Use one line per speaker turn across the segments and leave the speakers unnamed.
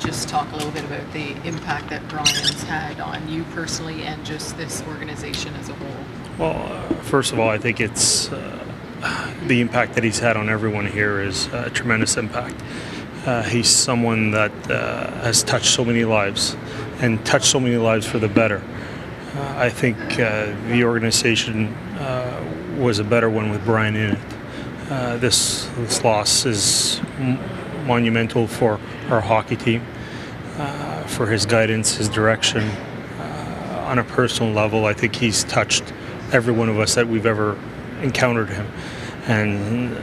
just talk a little bit about the impact that Bryan's had on you personally and just this organization as a whole?
Well, first of all, I think it's the impact that he's had on everyone here is a tremendous impact. He's someone that has touched so many lives and touched so many lives for the better. I think the organization was a better one with Bryan in it. This loss is monumental for our hockey team, for his guidance, his direction. On a personal level, I think he's touched every one of us that we've ever encountered him. And,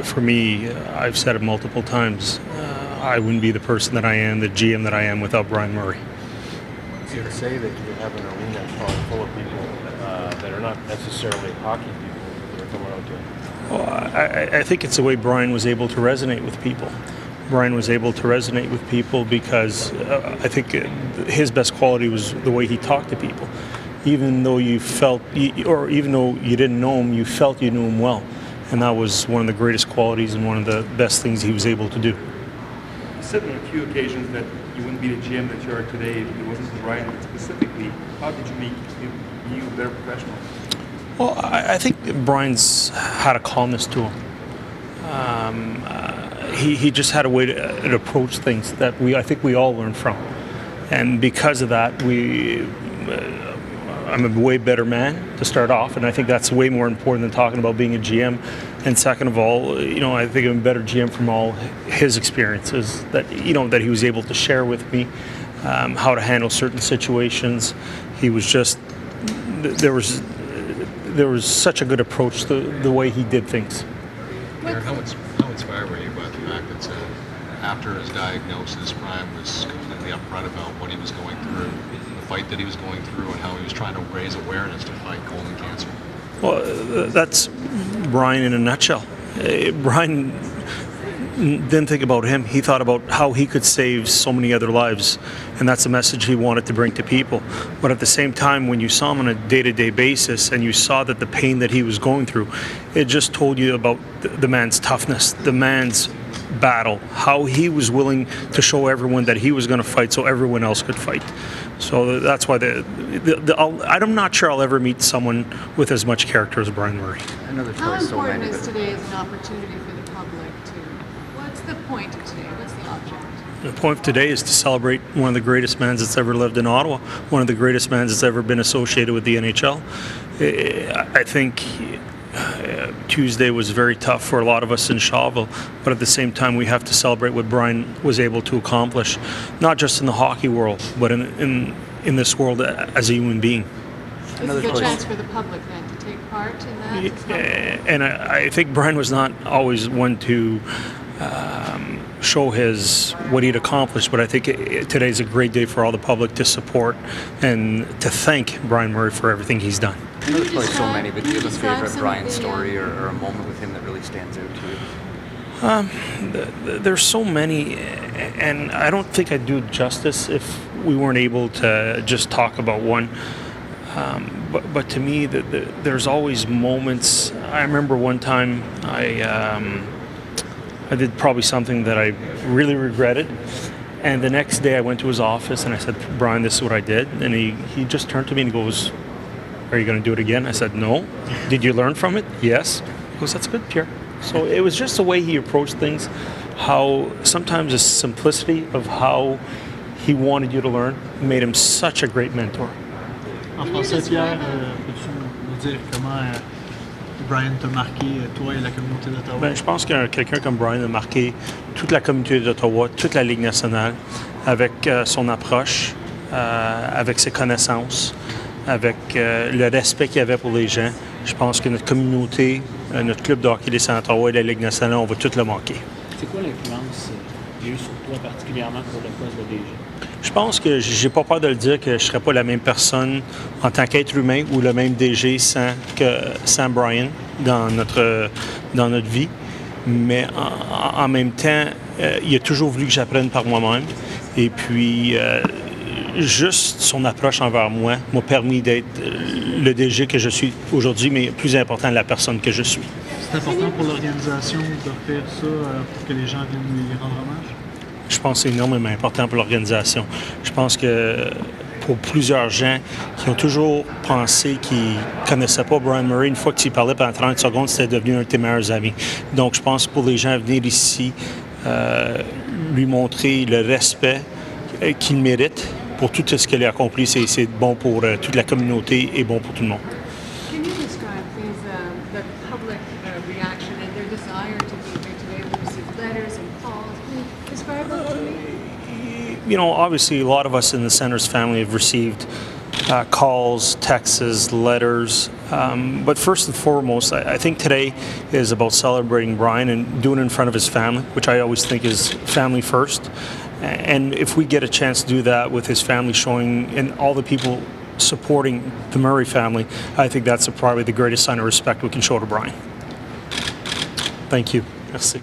for me, I've said it multiple times, I wouldn't be the person that I am, the GM that I am, without Bryan Murray.
You could say that you have an arena full of people that are not necessarily hockey people that are coming out to.
Well, I think it's the way Bryan was able to resonate with people. Bryan was able to resonate with people because I think his best quality was the way he talked to people. Even though you felt, or even though you didn't know him, you felt you knew him well. And that was one of the greatest qualities and one of the best things he was able to do.
You said on a few occasions that you wouldn't be the GM that you are today if it wasn't for Bryan, but specifically, how did you make you a better professional?
Well, I think Bryan's had a calmness to him. He just had a way to approach things that I think we all learned from. And because of that, I'm a way better man to start off, and I think that's way more important than talking about being a GM. And second of all, I think I'm a better GM from all his experiences that that he was able to share with me, how to handle certain situations. He was just there was such a good approach to the way he did things.
Pierre, how inspired were you by the fact that after his diagnosis, Bryan was completely upfront about what he was going through, the fight that he was going through, and how he was trying to raise awareness to fight colon cancer?
Well, that's Bryan in a nutshell. Bryan didn't think about him. He thought about how he could save so many other lives, and that's the message he wanted to bring to people. But at the same time, when you saw him on a day-to-day basis and you saw that the pain that he was going through, it just told you about the man's toughness, the man's battle, how he was willing to show everyone that he was going to fight so everyone else could fight. So that's why I'm not sure I'll ever meet someone with as much character as Bryan Murray.
How important is today as an opportunity for the public to... What's the point of today? What's the object?
The point of today is to celebrate one of the greatest men that's ever lived in Ottawa, one of the greatest men that's ever been associated with the NHL. I think Tuesday was very tough for a lot of us in Shawville, but at the same time we have to celebrate what Bryan was able to accomplish, not just in the hockey world, but in this world as a human being.
It's a good chance for the public then to take part in that.
And I think Bryan was not always one to show what he'd accomplished, but I think today's a great day for all the public to support and to thank Bryan Murray for everything he's done.
I know there's probably so many, but do you have a favorite Bryan story or a moment with him that really stands out to you?
There's so many, and I don't think I'd do it justice if we weren't able to just talk about one. But to me, there's always moments. I remember one time I did probably something that I really regretted. And the next day I went to his office and I said, Bryan, this is what I did. And he just turned to me and he goes, are you going to do it again? I said, no. Did you learn from it? Yes. He goes, that's good, Pierre. So it was just the way he approached things, how sometimes the simplicity of how he wanted you to learn made him such a great mentor.
En français, Pierre, peux-tu nous dire comment Bryan t'a marqué, toi et la communauté d'Ottawa?
Je pense que quelqu'un comme Bryan a marqué toute la communauté d'Ottawa, toute la Ligue nationale, avec son approche, avec ses connaissances, avec le respect qu'il avait pour les gens. Je pense que notre communauté, notre club de hockey des Sens d'Ottawa et la Ligue nationale, on va tout le manquer.
C'est quoi l'influence qu'il y a eu sur toi particulièrement pour le poste de DG?
Je pense que j'ai pas peur de le dire que je serais pas la même personne en tant qu'être humain ou le même DG sans Bryan dans notre vie. Mais en même temps, il a toujours voulu que j'apprenne par moi-même. Et puis, juste son approche envers moi m'a permis d'être le DG que je suis aujourd'hui, mais plus important, la personne que je suis.
C'est important pour l'organisation de faire ça pour que les gens viennent lui rendre hommage?
je pense que c'est énormément important pour l'organisation. Je pense que pour plusieurs gens qui ont toujours pensé qu'ils ne connaissaient pas Bryan Murray, une fois que tu y parlais pendant 30 secondes, c'était devenu un de tes meilleurs amis. Donc, je pense que pour les gens à venir ici, lui montrer le respect qu'il mérite pour tout ce qu'elle a accompli, c'est bon pour toute la communauté et bon pour tout le monde.
Can you describe, please, the public reaction and their desire to be here today? We received letters and calls. Can you describe that to me?
You know, obviously, a lot of us in the Senators family have received calls, texts, letters. But first and foremost, I think today is about celebrating Bryan and doing it in front of his family, which I always think is family first. And if we get a chance to do that with his family showing and all the people supporting the Murray family, I think that's probably the greatest sign of respect we can show to Bryan. Thank you. Merci.